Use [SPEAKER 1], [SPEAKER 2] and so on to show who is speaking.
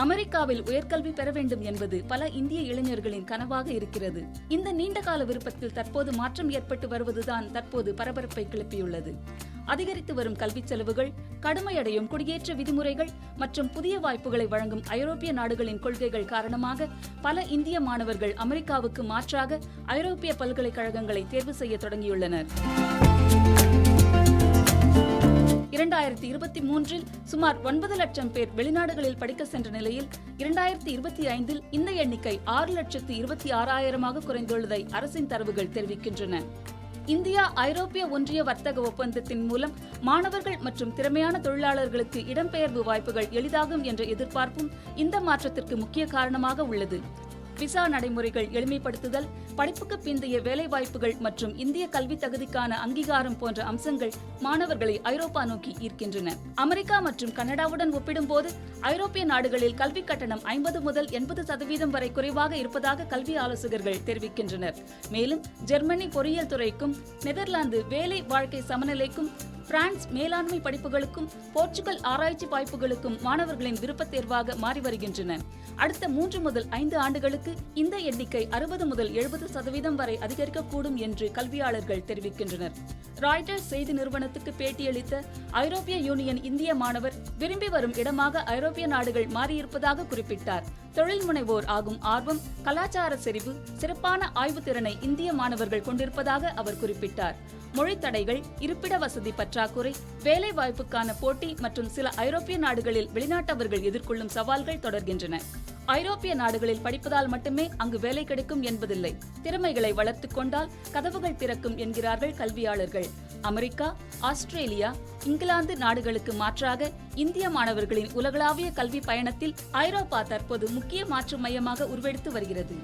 [SPEAKER 1] அமெரிக்காவில் உயர்கல்வி பெற வேண்டும் என்பது பல இந்திய இளைஞர்களின் கனவாக இருக்கிறது. இந்த நீண்டகால விருப்பத்தில் தற்போது மாற்றம் ஏற்பட்டு வருவதுதான் தற்போது பரபரப்பை கிளப்பியுள்ளது. அதிகரித்து வரும் கல்வி செலவுகள், கடுமையடையும் குடியேற்ற விதிமுறைகள் மற்றும் புதிய வாய்ப்புகளை வழங்கும் ஐரோப்பிய நாடுகளின் கொள்கைகள் காரணமாக பல இந்திய மாணவர்கள் அமெரிக்காவுக்கு மாற்றாக ஐரோப்பிய பல்கலைக்கழகங்களை தேர்வு செய்ய தொடங்கியுள்ளனர். 2023 சுமார் 9 லட்சம் பேர் வெளிநாடுகளில் படிக்க சென்ற நிலையில் 2025 இந்த எண்ணிக்கை 6,26,000 குறைந்துள்ளதை அரசின் தரவுகள் தெரிவிக்கின்றன. இந்தியா ஐரோப்பிய ஒன்றிய வர்த்தக ஒப்பந்தத்தின் மூலம் மாணவர்கள் மற்றும் திறமையான தொழிலாளர்களுக்கு இடம்பெயர்வு வாய்ப்புகள் எளிதாகும் என்ற எதிர்பார்ப்பும் இந்த மாற்றத்திற்கு முக்கிய காரணமாக உள்ளது. விசா நடைமுறைகள் எளிமைப்படுத்துதல், படிப்புக்கு பிந்தைய வேலைவாய்ப்புகள் மற்றும் இந்திய கல்வி தகுதிக்கான அங்கீகாரம் போன்ற அம்சங்கள் மாணவர்களை ஐரோப்பா நோக்கி ஈர்க்கின்றன. அமெரிக்கா மற்றும் கனடாவுடன் ஒப்பிடும்போது ஐரோப்பிய நாடுகளில் கல்வி கட்டணம் 50 முதல் 80% வரை குறைவாக இருப்பதாக கல்வி ஆலோசகர்கள் தெரிவிக்கின்றனர். மேலும் ஜெர்மனி பொறியியல் துறைக்கும், நெதர்லாந்து வேலை வாழ்க்கை சமநிலைக்கும், பிரான்ஸ் மேலாண்மை படிப்புகளுக்கும், போர்ச்சுகல் ஆராய்ச்சி வாய்ப்புகளுக்கும் மாணவர்களின் விருப்பத் தேர்வாக மாறி வருகின்றன. அடுத்த 3 முதல் 5 ஆண்டுகளுக்கு இந்த எண்ணிக்கை 60 முதல் 70% வரை அதிகரிக்கக்கூடும் என்று கல்வியாளர்கள் தெரிவிக்கின்றனர். ராய்ட்டர்ஸ் செய்தி நிறுவனத்துக்கு பேட்டியளித்த ஐரோப்பிய யூனியன் இந்திய மாணவர் விரும்பி வரும் இடமாக ஐரோப்பிய நாடுகள் மாறியிருப்பதாக குறிப்பிட்டார். தொழில் முனைவோர் ஆகும் ஆர்வம், கலாச்சார செறிவு, சிறப்பான ஆய்வு திறனை இந்திய மாணவர்கள் கொண்டிருப்பதாக அவர் குறிப்பிட்டார். மொழி தடைகள், இருப்பிட வசதி பற்றாக்குறை, வேலை வாய்ப்புக்கான போட்டி மற்றும் சில ஐரோப்பிய நாடுகளில் வெளிநாட்டவர்கள் எதிர்கொள்ளும் சவால்கள் தொடர்கின்றன. ஐரோப்பிய நாடுகளில் படிப்பதால் மட்டுமே அங்கு வேலை கிடைக்கும் என்பதில்லை. திறமைகளை வளர்த்துக் கொண்டால் கதவுகள் திறக்கும் என்கிறார்கள் கல்வியாளர்கள். அமெரிக்கா, ஆஸ்திரேலியா, இங்கிலாந்து நாடுகளுக்கு மாற்றாக இந்திய மாணவர்களின் உலகளாவிய கல்வி பயணத்தில் ஐரோப்பா தற்போது முக்கிய மாற்று மையமாக உருவெடுத்து வருகிறது.